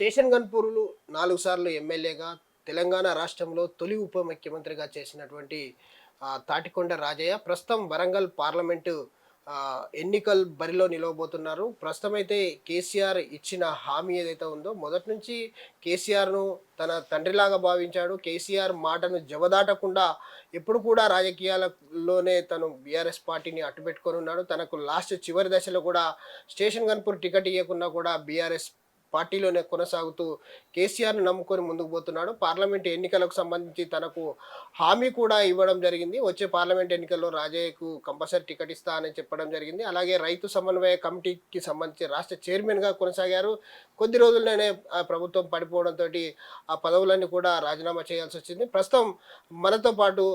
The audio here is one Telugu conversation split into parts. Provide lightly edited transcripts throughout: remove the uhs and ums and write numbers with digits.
స్టేషన్ గన్పూర్‌లు 4 సార్లు ఎమ్మెల్యేగా, తెలంగాణ రాష్ట్రంలో తొలి ఉప ముఖ్యమంత్రిగా చేసినటువంటి తాటికొండ రాజయ్య ప్రస్తుతం వరంగల్ పార్లమెంటు ఎన్నికల బరిలో నిలవబోతున్నారు. ప్రస్తుతమైతే కేసీఆర్ ఇచ్చిన హామీ ఏదైతే ఉందో మొదటి నుంచి కేసీఆర్‌ను తన తండ్రిలాగా భావించాడు. కేసీఆర్ మాటను జవదాటకుండా ఎప్పుడు కూడా రాజకీయాలలోనే తను బీఆర్ఎస్ పార్టీని అడ్డుపెట్టుకొనున్నాడు. తనకు లాస్ట్ చివరి దశలో కూడా స్టేషన్ గన్పూర్ టికెట్ ఇయ్యకున్నా కూడా బీఆర్ఎస్ పార్టీలోనే కొనసాగుతూ కేసీఆర్‌ని నమ్ముకొని ముందుకు పోతున్నాడు. పార్లమెంట్ ఎన్నికలకు సంబంధించి తనకు హామీ కూడా ఇవ్వడం జరిగింది. వచ్చే పార్లమెంట్ ఎన్నికల్లో రాజయ్యకు కంపల్సరీ టికెట్ ఇస్తా అని చెప్పడం జరిగింది. అలాగే రైతు సమన్వయ కమిటీకి సంబంధించి రాష్ట్ర చైర్మన్‌గా కొనసాగారు. కొద్ది రోజుల్లోనే ప్రభుత్వం పడిపోవడంతోటి ఆ పదవులన్నీ కూడా రాజీనామా చేయాల్సొచ్చింది. ప్రస్తుతం మనతో పాటు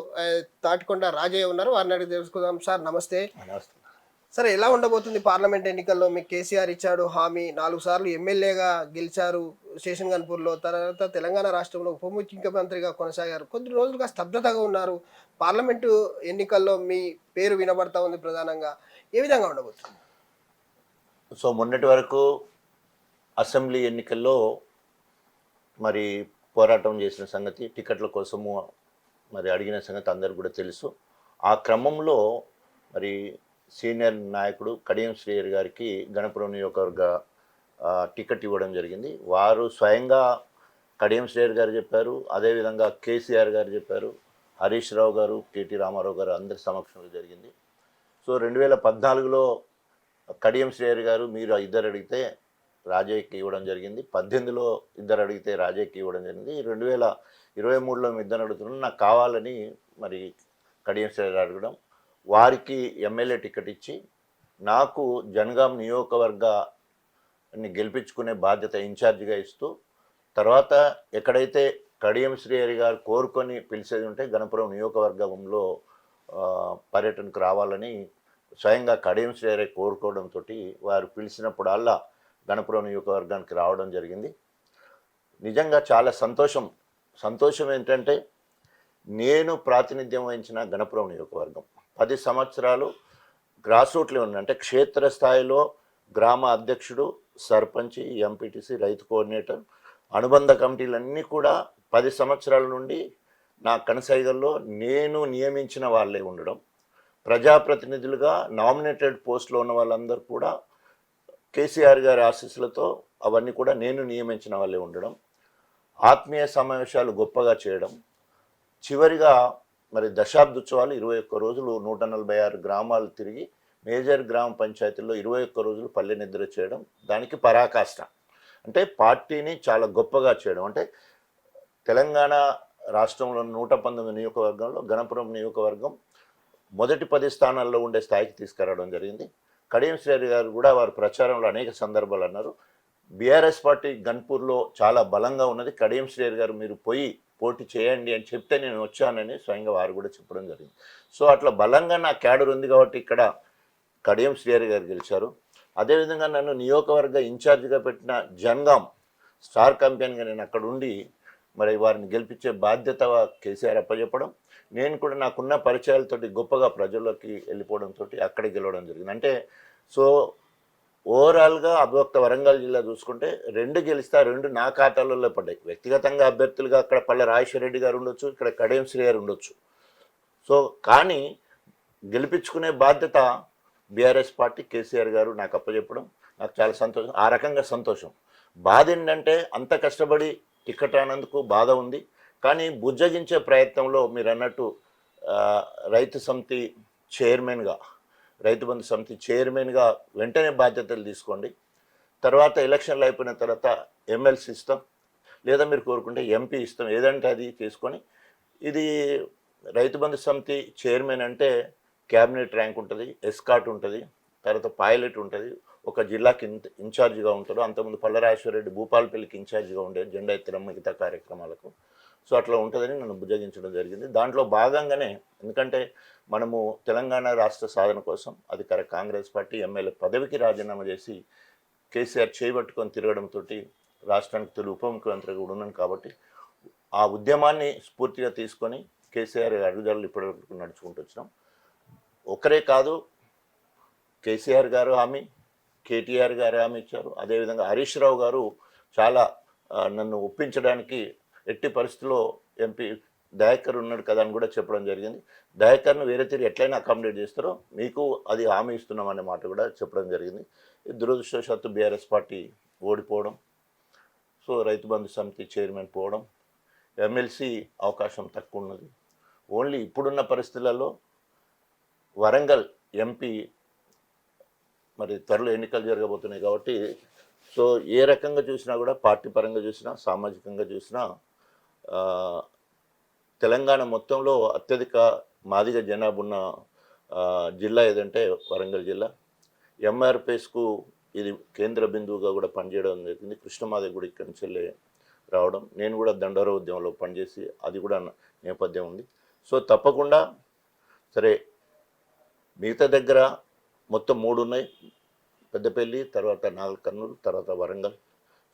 తాటికొండ రాజయ్య ఉన్నారు. వారిని అడిగి తెలుసుకుందాం. సార్ నమస్తే. నమస్తే. సరే ఎలా ఉండబోతుంది పార్లమెంట్ ఎన్నికల్లో? మీకు కేసీఆర్ ఇచ్చాడు హామీ, 4 సార్లు ఎమ్మెల్యేగా గెలిచారు స్టేషన్ గన్పూర్‌లో. తర్వాత తెలంగాణ రాష్ట్రంలో ఉప ముఖ్యమంత్రిగా కొనసాగారు. కొద్ది రోజులుగా స్తబ్దతగా ఉన్నారు. పార్లమెంటు ఎన్నికల్లో మీ పేరు వినబడతా ఉంది ప్రధానంగా. ఏ విధంగా ఉండబోతుంది? సో మొన్నటి వరకు అసెంబ్లీ ఎన్నికల్లో మరి పోరాటం చేసిన సంగతి, టికెట్ల కోసము మరి అడిగిన సంగతి అందరికీ కూడా తెలుసు. ఆ క్రమంలో మరి సీనియర్ నాయకుడు కడియం శ్రీహరి గారికి గణపురం నియోజకవర్గ టికెట్ ఇవ్వడం జరిగింది. వారు స్వయంగా కడియం శ్రీహరి గారు చెప్పారు, అదేవిధంగా కేసీఆర్ గారు చెప్పారు, హరీష్ రావు గారు, కేటీ రామారావు గారు అందరి సమక్షంలో జరిగింది. సో 2014లో కడియం శ్రీహరి గారు మీరు ఇద్దరు అడిగితే రాజయ్యకి ఇవ్వడం జరిగింది. 18లో ఇద్దరు అడిగితే రాజయ్యకి ఇవ్వడం జరిగింది. 2023లో ఇద్దరు అడుగుతున్నాను, నాకు కావాలని మరి కడియం శ్రీహరి అడగడం, వారికి ఎమ్మెల్యే టికెట్ ఇచ్చి నాకు జనగాం నియోజకవర్గాన్ని గెలిపించుకునే బాధ్యత ఇన్ఛార్జిగా ఇస్తూ, తర్వాత ఎక్కడైతే కడియం శ్రీహరి గారు కోరుకొని పిలిచేది ఉంటే గణపురం నియోజకవర్గంలో పర్యటనకు రావాలని స్వయంగా కడియం శ్రీహరి కోరుకోవడంతో వారు పిలిచినప్పుడల్లా గణపురం నియోజకవర్గానికి రావడం జరిగింది. నిజంగా చాలా సంతోషం ఏంటంటే నేను ప్రాతినిధ్యం వహించిన గణపురం నియోజకవర్గం 10 సంవత్సరాలు గ్రాస్ రూట్లో ఉంది. అంటే క్షేత్రస్థాయిలో గ్రామ అధ్యక్షుడు, సర్పంచి, ఎంపీటీసీ, రైతు కోఆర్డినేటర్, అనుబంధ కమిటీలన్నీ కూడా 10 సంవత్సరాల నుండి నా కనసైగల్లో నేను నియమించిన వాళ్ళే ఉండడం, ప్రజాప్రతినిధులుగా నామినేటెడ్ పోస్టులో ఉన్న వాళ్ళందరూ కూడా కేసీఆర్ గారి ఆశీస్సులతో అవన్నీ కూడా నేను నియమించిన వాళ్ళే ఉండడం, ఆత్మీయ సమావేశాలు గొప్పగా చేయడం, చివరిగా మరి దశాబ్దోత్సవాలు 21 రోజులు 146 గ్రామాలు తిరిగి మేజర్ గ్రామ పంచాయతీల్లో 21 రోజులు పల్లె నిద్ర చేయడం, దానికి పరాకాష్ట. అంటే పార్టీని చాలా గొప్పగా చేయడం. అంటే తెలంగాణ రాష్ట్రంలో 119 నియోజకవర్గంలో గణపురం నియోజకవర్గం మొదటి 10 స్థానాల్లో ఉండే స్థాయికి తీసుకురావడం జరిగింది. కడియం శ్రీహరి గారు కూడా వారి ప్రచారంలో అనేక సందర్భాలు అన్నారు, బీఆర్ఎస్ పార్టీ గన్పూర్లో చాలా బలంగా ఉన్నది, కడియం శ్రీహరి గారు మీరు పోయి పోటీ చేయండి అని చెప్తే నేను వచ్చానని స్వయంగా వారు కూడా చెప్పడం జరిగింది. సో అట్లా బలంగా నా క్యాడర్ ఉంది కాబట్టి ఇక్కడ కడియం శ్రీహరి గారు గెలిచారు. అదేవిధంగా నన్ను నియోజకవర్గ ఇన్ఛార్జిగా పెట్టిన జనగాం స్టార్ క్యాంపెయిన్గా నేను అక్కడ ఉండి మరి వారిని గెలిపించే బాధ్యత కేసీఆర్ అప్పచెప్పడం, నేను కూడా నాకున్న పరిచయాలతోటి గొప్పగా ప్రజల్లోకి వెళ్ళిపోవడంతో అక్కడ గెలవడం జరిగింది. అంటే సో ఓవరాల్గా అభ్యక్త వరంగల్ జిల్లా చూసుకుంటే 2 గెలిస్తే 2 నా ఖాతాలలో పడ్డాయి. వ్యక్తిగతంగా అభ్యర్థులుగా అక్కడ పల్లె రాజేశ్వర రెడ్డి గారు ఉండొచ్చు, ఇక్కడ కడియం శ్రీ గారు ఉండొచ్చు. సో కానీ గెలిపించుకునే బాధ్యత బీఆర్ఎస్ పార్టీ కేసీఆర్ గారు నాకు అప్పచెప్పడం నాకు చాలా సంతోషం. ఆ రకంగా సంతోషం. బాధ ఏంటంటే అంత కష్టపడి టికెట్ అన్నందుకు బాధ ఉంది. కానీ బుజ్జగించే ప్రయత్నంలో మీరు అన్నట్టు రైతు సమితి చైర్మన్గా, రైతు బంధు సమితి చైర్మన్గా వెంటనే బాధ్యతలు తీసుకోండి. తర్వాత ఎలక్షన్లు అయిపోయిన తర్వాత ఎమ్మెల్సీ ఇస్తాం, లేదా మీరు కోరుకుంటే ఎంపీ ఇస్తాం, ఏదంటే అది చేసుకొని. ఇది రైతు బంధు సమితి చైర్మన్ అంటే క్యాబినెట్ ర్యాంక్ ఉంటుంది, ఎస్కాట్ ఉంటుంది, తర్వాత పైలట్ ఉంటుంది, ఒక జిల్లాకి ఇన్ఛార్జిగా ఉంటాడు. అంతకుముందు పల్లరాజేశ్వరరెడ్డి భూపాలపల్లికి ఇన్ఛార్జిగా ఉండేది జెండా ఎత్తడం మిగతా కార్యక్రమాలకు. సో అట్లా ఉంటుందని నన్ను బుజ్జగించడం జరిగింది. దాంట్లో భాగంగానే ఎందుకంటే మనము తెలంగాణ రాష్ట్ర సాధన కోసం అధికార కాంగ్రెస్ పార్టీ ఎమ్మెల్యే పదవికి రాజీనామా చేసి కేసీఆర్ చేయబట్టుకొని తిరగడంతో రాష్ట్రానికి తొలి ఉప ముఖ్యమంత్రిగా కూడా ఉన్నాను కాబట్టి ఆ ఉద్యమాన్ని స్ఫూర్తిగా తీసుకొని కేసీఆర్ అడుగుజాడలు ఇప్పటివరకు నడుచుకుంటూ వచ్చినాం. ఒకరే కాదు, కేసీఆర్ గారు హామీ, కేటీఆర్ గారు హామీ ఇచ్చారు. అదేవిధంగా హరీష్ రావు గారు చాలా నన్ను ఒప్పించడానికి ఎట్టి పరిస్థితుల్లో ఎంపీ దయాకర్ ఉన్నాడు కదా అని కూడా చెప్పడం జరిగింది. దయాకర్ను వేరే తీరు ఎట్లయినా అకామిడేట్ చేస్తారో మీకు అది హామీ ఇస్తున్నామనే మాట కూడా చెప్పడం జరిగింది. దురదృష్టవశాత్తు బీఆర్ఎస్ పార్టీ ఓడిపోవడం, సో రైతు బంధు సమితి చైర్మన్ పోవడం, ఎమ్మెల్సీ అవకాశం తక్కువ ఉన్నది. ఓన్లీ ఇప్పుడున్న పరిస్థితులలో వరంగల్ ఎంపీ మరి త్వరలో ఎన్నికలు జరగబోతున్నాయి కాబట్టి, సో ఏ రకంగా చూసినా కూడా పార్టీ పరంగా చూసినా సామాజికంగా చూసినా తెలంగాణ మొత్తంలో అత్యధిక మాదిగ జనాభా ఉన్న జిల్లా ఏదంటే వరంగల్ జిల్లా. ఎంఆర్పిఎస్కు ఇది కేంద్ర బిందువుగా కూడా పనిచేయడం జరిగింది. కృష్ణమాదేవి కూడా ఇక్కడి నుంచి రావడం, నేను కూడా దండోర ఉద్యమంలో పనిచేసి అది కూడా నేపథ్యం ఉంది. సో తప్పకుండా సరే మిగతా దగ్గర మొత్తం 3 ఉన్నాయి, పెద్దపల్లి, తర్వాత నాగర్ కర్నూలు, తర్వాత వరంగల్.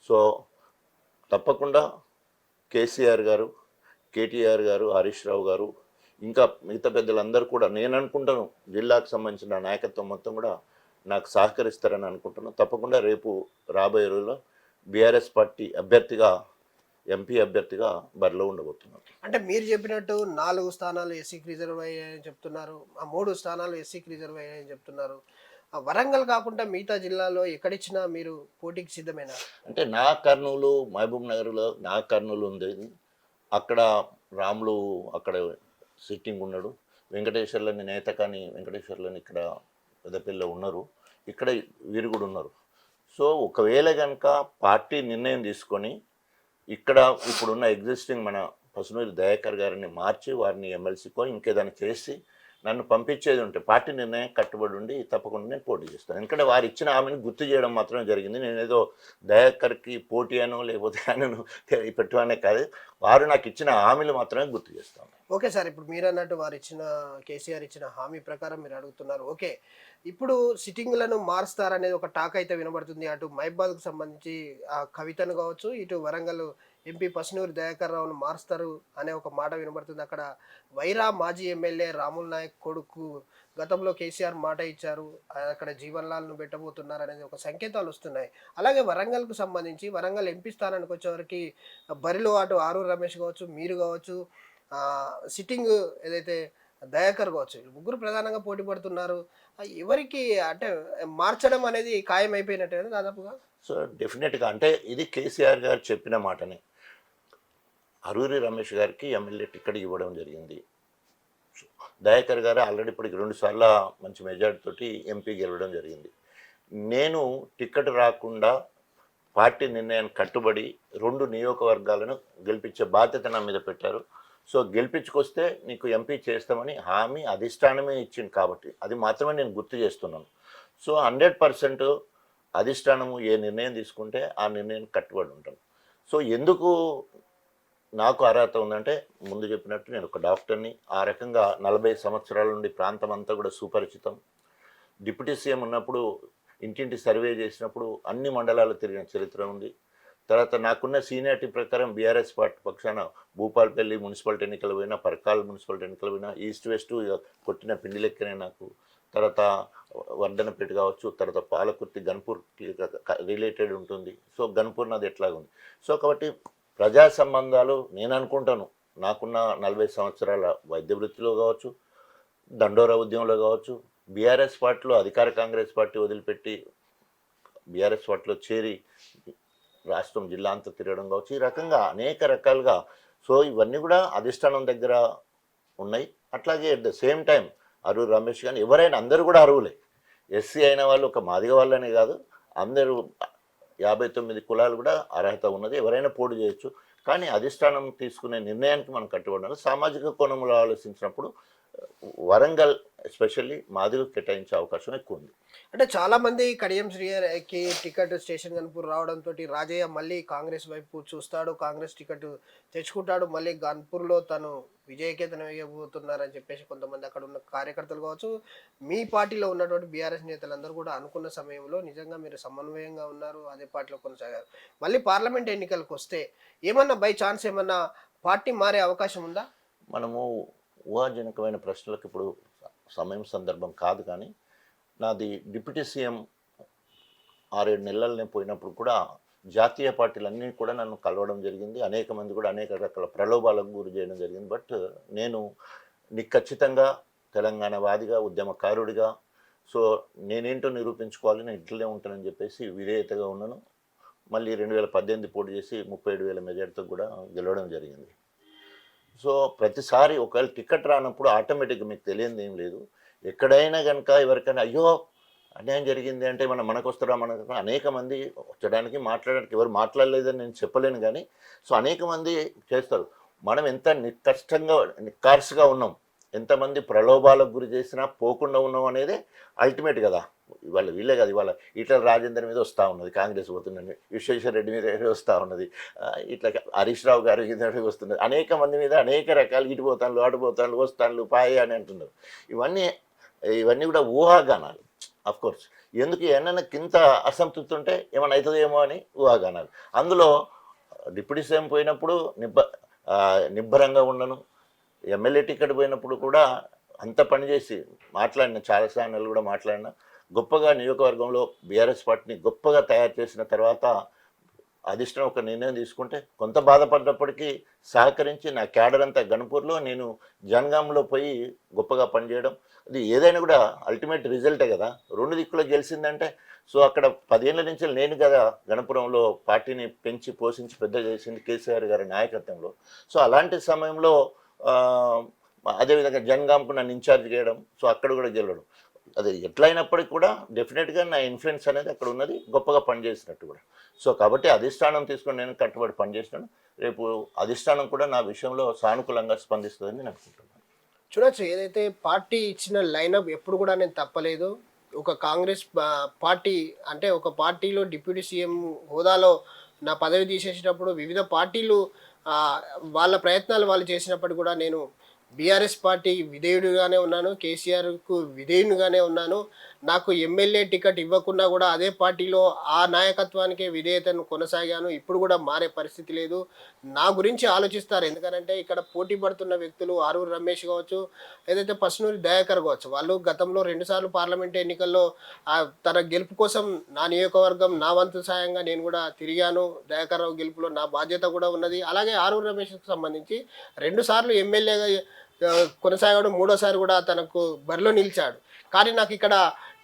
సో తప్పకుండా కేసీఆర్ గారు, కేటీఆర్ గారు, హరీష్ రావు గారు, ఇంకా మిగతా పెద్దలందరూ కూడా నేను అనుకుంటాను జిల్లాకు సంబంధించిన నాయకత్వం మొత్తం కూడా నాకు సహకరిస్తారని అనుకుంటున్నాను. తప్పకుండా రేపు రాబోయే రోజుల్లో బీఆర్ఎస్ పార్టీ అభ్యర్థిగా, ఎంపీ అభ్యర్థిగా బరిలో ఉండబోతున్నాను. అంటే మీరు చెప్పినట్టు 4 స్థానాలు ఎస్సీకి రిజర్వ్ అయ్యాయని చెప్తున్నారు, ఆ 3 స్థానాలు ఎస్సీకి రిజర్వ్ అయ్యాయని చెప్తున్నారు. ఆ వరంగల్ కాకుండా మిగతా జిల్లాలో ఎక్కడిచ్చినా మీరు పోటీకి సిద్ధమేనా? అంటే నా కర్నూలు, మహబూబ్ నగర్లో నా కర్నూలు ఉంది, అక్కడ రాములు అక్కడ సిట్టింగ్ ఉన్నాడు, వెంకటేశ్వర్లని నేత కానీ వెంకటేశ్వర్లని ఇక్కడ పెద్దపల్లిలో ఉన్నారు, ఇక్కడ వీరు కూడా ఉన్నారు. సో ఒకవేళ కనుక పార్టీ నిర్ణయం తీసుకొని ఇక్కడ ఇప్పుడున్న ఎగ్జిస్టింగ్ మన పసునూరి దయాకర్ గారిని మార్చి వారిని ఎమ్మెల్సీకో ఇంకేదైనా చేసి నన్ను పంపించేది ఉంటే పార్టీ నిర్ణయం కట్టుబడి ఉండి తప్పకుండా నేను పోటీ చేస్తాను. ఎందుకంటే వారు ఇచ్చిన హామీని గుర్తు చేయడం మాత్రమే జరిగింది. నేను ఏదో దయాకర్కి పోటీ అనో లేకపోతే ఆయనను పెట్టమనే కాదు, వారు నాకు ఇచ్చిన హామీలు మాత్రమే గుర్తు చేస్తాను. ఓకే సార్, ఇప్పుడు మీరు అన్నట్టు వారు ఇచ్చిన కేసీఆర్ ఇచ్చిన హామీ ప్రకారం మీరు అడుగుతున్నారు. ఓకే, ఇప్పుడు సిట్టింగ్లను మారుస్తారనేది ఒక టాక్ అయితే వినబడుతుంది. అటు మహబాద్కు సంబంధించి ఆ కవితను కావచ్చు, ఇటు వరంగల్ ఎంపీ పసునూరి దయాకర్ రావును మారుస్తారు అనే ఒక మాట వినబడుతుంది. అక్కడ వైరా మాజీ ఎమ్మెల్యే రాముల్ నాయక్ కొడుకు గతంలో కేసీఆర్ మాట ఇచ్చారు, అక్కడ జీవన్ లాల్ను పెట్టబోతున్నారు అనేది ఒక సంకేతాలు వస్తున్నాయి. అలాగే వరంగల్కు సంబంధించి వరంగల్ ఎంపీ స్థానానికి వచ్చేవరకు బరిలో అటు ఆరూరు రమేష్ కావచ్చు, మీరు కావచ్చు, సిట్టింగ్ ఏదైతే దయాకర్ కావచ్చు, ముగ్గురు ప్రధానంగా పోటీ పడుతున్నారు. ఎవరికి అంటే మార్చడం అనేది ఖాయం అయిపోయినట్టే దాదాపుగా. సో డెఫినెట్గా అంటే ఇది కేసీఆర్ గారు చెప్పిన మాటనే. అరూరి రమేష్ గారికి ఎమ్మెల్యే టికెట్ ఇవ్వడం జరిగింది. దయాకర్ గారు ఆల్రెడీ ఇప్పటికి 2 సార్లు మంచి మెజార్టీ తోటి ఎంపీ గెలవడం జరిగింది. నేను టికెట్ రాకుండా పార్టీ నిర్ణయానికి కట్టుబడి 2 నియోజకవర్గాలను గెలిపించే బాధ్యత నా మీద పెట్టారు. సో గెలిపించుకొస్తే నీకు ఎంపీ చేస్తామని హామీ అధిష్టానమే ఇచ్చింది కాబట్టి అది మాత్రమే నేను గుర్తు చేస్తున్నాను. సో 100% అధిష్టానము ఏ నిర్ణయం తీసుకుంటే ఆ నిర్ణయానికి కట్టుబడి ఉంటాను. సో ఎందుకు నాకు అర్హత ఉందంటే ముందు చెప్పినట్టు నేను ఒక డాక్టర్ని, ఆ రకంగా 40 సంవత్సరాల నుండి ప్రాంతం అంతా కూడా సుపరిచితం. డిప్యూటీ సీఎం ఉన్నప్పుడు ఇంటింటి సర్వే చేసినప్పుడు అన్ని మండలాలు తిరిగిన చరిత్ర ఉంది. తర్వాత నాకున్న సీనియారిటీ ప్రకారం బీఆర్ఎస్ పార్టీ పక్షాన భూపాలపల్లి మున్సిపాలిటీ ఎన్నికలు పోయినా, పరకాల్ మున్సిపాలిటీ ఎన్నికలు పోయినా, ఈస్ట్ వెస్ట్ కొట్టిన పిండి లెక్కనే నాకు. తర్వాత వర్ధనపేట కావచ్చు, తర్వాత పాలకుర్తి గన్పూర్ రిలేటెడ్ ఉంటుంది. సో గన్పూర్ నాది ఎట్లాగుంది. సో కాబట్టి ప్రజా సంబంధాలు నేను అనుకుంటాను నాకున్న 40 సంవత్సరాల వైద్య వృత్తిలో కావచ్చు, దండోరా ఉద్యమంలో కావచ్చు, బీఆర్ఎస్ పార్టీలో అధికార కాంగ్రెస్ పార్టీ వదిలిపెట్టి బీఆర్ఎస్ పార్టీలో చేరి రాష్ట్రం జిల్లా అంతా తిరగడం కావచ్చు, ఈ రకంగా అనేక రకాలుగా. సో ఇవన్నీ కూడా అధిష్టానం దగ్గర ఉన్నాయి. అట్లాగే at the same time Aroori Ramesh కానీ ఎవరైనా అందరూ కూడా అరువులే. ఎస్సీ అయిన వాళ్ళు ఒక మాదిగ వాళ్ళనే కాదు, అందరూ 59 కులాలు కూడా అర్హత ఉన్నది, ఎవరైనా పోటీ చేయొచ్చు. కానీ అధిష్టానం తీసుకునే నిర్ణయానికి మనం కట్టుబడినారు. సామాజిక కోణంలో ఆలోచించినప్పుడు వరంగల్ ఎస్పెషల్లీ మాదిగ కేటాయించే అవకాశం ఎక్కువ ఉంది. అంటే చాలామంది కడియం శ్రీహరికి టికెట్ స్టేషన్ గన్పూర్ రావడంతో రాజయ్య మళ్ళీ కాంగ్రెస్ వైపు చూస్తాడు, కాంగ్రెస్ టికెట్ తెచ్చుకుంటాడు, మళ్ళీ గన్పూర్లో తను విజయకేతనం వేయబోతున్నారని చెప్పేసి కొంతమంది అక్కడ ఉన్న కార్యకర్తలు కావచ్చు, మీ పార్టీలో ఉన్నటువంటి బీఆర్ఎస్ నేతలందరూ కూడా అనుకున్న సమయంలో నిజంగా మీరు సమన్వయంగా ఉన్నారు, అదే పార్టీలో కొనసాగారు. మళ్ళీ పార్లమెంట్ ఎన్నికలకు వస్తే ఏమన్నా బై ఛాన్స్ ఏమన్నా పార్టీ మారే అవకాశం ఉందా? మనము ఊహాజనకమైన ప్రశ్నలకు ఇప్పుడు సమయం సందర్భం కాదు. కానీ నాది డిప్యూటీ సీఎం 6-7 నెలలనే పోయినప్పుడు కూడా జాతీయ పార్టీలన్నీ కూడా నన్ను కలవడం జరిగింది. అనేక మంది కూడా అనేక రకాల ప్రలోభాలకు గురి చేయడం జరిగింది. బట్ నేను ఖచ్చితంగా తెలంగాణ వాదిగా, ఉద్యమకారుడిగా, సో నేనేంటో నిరూపించుకోవాలి, నేను ఇట్లనే ఉంటానని చెప్పేసి విధేయతగా ఉన్నాను. మళ్ళీ 2018 పోటీ చేసి 37,000 మెజార్టీతో కూడా గెలవడం జరిగింది. సో ప్రతిసారి ఒకవేళ టికెట్ రానప్పుడు ఆటోమేటిక్గా మీకు తెలియదు ఏం లేదు, ఎక్కడైనా కనుక ఎవరికైనా అయ్యో అన్యాయం జరిగింది అంటే మనకు వస్తారా, మనకు అనేక మంది వచ్చడానికి మాట్లాడడానికి ఎవరు మాట్లాడలేదని నేను చెప్పలేను. కానీ సో అనేక మంది చేస్తారు. మనం ఎంత నిక్కష్టంగా నిక్కార్సుగా ఉన్నాం, ఎంతమంది ప్రలోభాలకు గురి చేసినా పోకుండా ఉన్నాం అనేది అల్టిమేట్ కదా. ఇవాళ వీళ్ళే కదా, ఇవాళ ఈటల రాజేందర్ మీద వస్తూ ఉన్నది, కాంగ్రెస్ పోతుందండి, విశ్వేశ్వర రెడ్డి మీద వస్తూ ఉన్నది, ఇట్లా హరీష్ రావు గారి మీద వస్తున్నది, అనేక మంది మీద అనేక రకాలు ఇటు పోతాను అటు పోతాను వస్తాను పాయ అని అంటున్నారు. ఇవన్నీ కూడా ఊహాగానాలు. కోర్స్ ఎందుకు ఏమన్నా కింద అసంతృప్తి ఉంటే ఏమైనా అవుతుందేమో అని ఊహాగానాలు. అందులో డిప్యూటీ సీఎం పోయినప్పుడు నిబ్బరంగా ఉన్నాను, ఎమ్మెల్యే టికెట్ పోయినప్పుడు కూడా అంత పనిచేసి మాట్లాడిన, చాలా ఛానళ్ళు కూడా మాట్లాడిన, గొప్పగా నియోజకవర్గంలో బీఆర్ఎస్ పార్టీని గొప్పగా తయారు చేసిన తర్వాత అధిష్టానం ఒక నిర్ణయం తీసుకుంటే కొంత బాధపడ్డప్పటికీ సహకరించి నా క్యాడర్ అంతా గణపూర్లో, నేను జనగాంలో పోయి గొప్పగా పనిచేయడం, అది ఏదైనా కూడా అల్టిమేట్ రిజల్టే కదా. 2 దిక్కులో గెలిచిందంటే సో అక్కడ 10 ఏళ్ళ నుంచి నేను కదా గణపురంలో పార్టీని పెంచి పోషించి పెద్ద చేసింది కేసీఆర్ గారి నాయకత్వంలో. సో అలాంటి సమయంలో అదేవిధంగా జనగాంకు నన్ను ఇన్ఛార్జ్ చేయడం, సో అక్కడ కూడా గెలవడం, అది ఎట్లయినప్పటికీ కూడా డెఫినెట్గా నా ఇన్ఫ్లుయెన్స్ అనేది అక్కడ ఉన్నది, గొప్పగా పనిచేసినట్టు కూడా. సో కాబట్టి అధిష్టానం తీసుకొని నేను కట్టుబడి పనిచేసినాను. రేపు అధిష్టానం కూడా నా విషయంలో సానుకూలంగా స్పందిస్తుందని నేను అనుకుంటున్నాను. చూడొచ్చు, ఏదైతే పార్టీ ఇచ్చిన లైనప్ ఎప్పుడు కూడా నేను తప్పలేదు. ఒక కాంగ్రెస్ పార్టీ అంటే ఒక పార్టీలో డిప్యూటీ సీఎం హోదాలో నా పదవి తీసేసినప్పుడు వివిధ పార్టీలు వాళ్ళ ప్రయత్నాలు వాళ్ళు చేసినప్పుడు కూడా నేను బీఆర్ఎస్ పార్టీ విధేయుడిగానే ఉన్నాను, కేసీఆర్కు విధేయునిగానే ఉన్నాను. నాకు ఎమ్మెల్యే టికెట్ ఇవ్వకున్నా కూడా అదే పార్టీలో ఆ నాయకత్వానికే విధేయతను కొనసాగాను. ఇప్పుడు కూడా మారే పరిస్థితి లేదు. నా గురించి ఆలోచిస్తారు, ఎందుకంటే ఇక్కడ పోటీ పడుతున్న వ్యక్తులు ఆరూరు రమేష్ కావచ్చు, ఏదైతే పసునూరి దయాకర్ కావచ్చు, వాళ్ళు గతంలో 2 సార్లు పార్లమెంట్ ఎన్నికల్లో తన గెలుపు కోసం నా నియోజకవర్గం నా వంతు సాయంగా నేను కూడా తిరిగాను. దయాకర్ రావు గెలుపులో నా బాధ్యత కూడా ఉన్నది. అలాగే ఆరూరు రమేష్కి సంబంధించి 2 సార్లు ఎమ్మెల్యేగా కొనసాగాడు, 3వసారి కూడా తనకు బరిలో నిలిచాడు. కానీ నాకు ఇక్కడ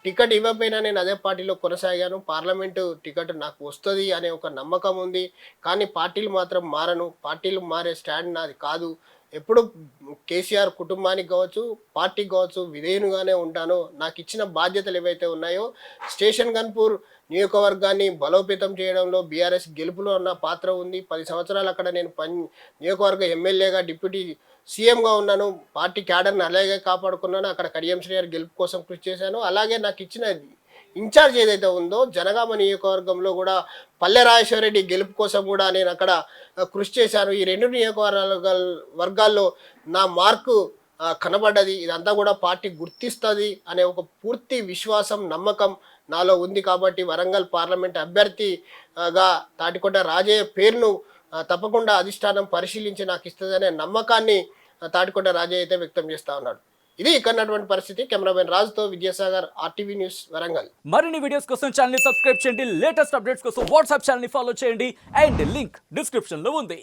టికెట్ ఇవ్వకపోయినా నేను అదే పార్టీలో కొనసాగాను. పార్లమెంటు టికెట్ నాకు వస్తుంది అనే ఒక నమ్మకం ఉంది. కానీ పార్టీలు మాత్రం మారను, పార్టీలు మారే స్టాండ్ నాది కాదు. ఎప్పుడు కేసీఆర్ కుటుంబానికి కావచ్చు, పార్టీకి కావచ్చు విధేయునిగానే ఉంటాను. నాకు ఇచ్చిన బాధ్యతలు ఏవైతే ఉన్నాయో, స్టేషన్ గన్పూర్ నియోజకవర్గాన్ని బలోపేతం చేయడంలో బీఆర్ఎస్ గెలుపులో ఉన్న పాత్ర ఉంది. 10 సంవత్సరాలు అక్కడ నేను నియోజకవర్గ ఎమ్మెల్యేగా, డిప్యూటీ సీఎంగా ఉన్నాను. పార్టీ క్యాడర్ని అలాగే కాపాడుకున్నాను. అక్కడ కడియం శ్రీగారి గెలుపు కోసం కృషి చేశాను. అలాగే నాకు ఇచ్చిన ఇన్ఛార్జ్ ఏదైతే ఉందో జనగామ నియోజకవర్గంలో కూడా పల్లె రాజేశ్వరరెడ్డి గెలుపు కోసం కూడా నేను అక్కడ కృషి చేశాను. ఈ 2 నియోజకవర్గాల్లో నా మార్కు కనబడ్డది. ఇదంతా కూడా పార్టీ గుర్తిస్తుంది అనే ఒక పూర్తి విశ్వాసం, నమ్మకం నాలో ఉంది. కాబట్టి వరంగల్ పార్లమెంట్ అభ్యర్థిగా తాటికొండ రాజయ్య పేరును తప్పకుండా అధిష్టానం పరిశీలించి నాకు ఇస్తుందనే నమ్మకాన్ని తాటికొండ రాజయ్య అయితే వ్యక్తం చేస్తూ ఉన్నాడు. ఇది ఇక్కడ ఉన్నటువంటి పరిస్థితి. కెమెరామెన్ రాజుతో విద్యాసాగర్, RTV న్యూస్, వరంగల్. మరిన్ని వీడియోస్ కోసం ఛానల్ ని సబ్స్క్రైబ్ చేయండి, లేటెస్ట్ అప్డేట్స్ కోసం వాట్సాప్ ఛానల్ ని ఫాలో చేయండి, అండ్ లింక్ డిస్క్రిప్షన్ లో ఉంది.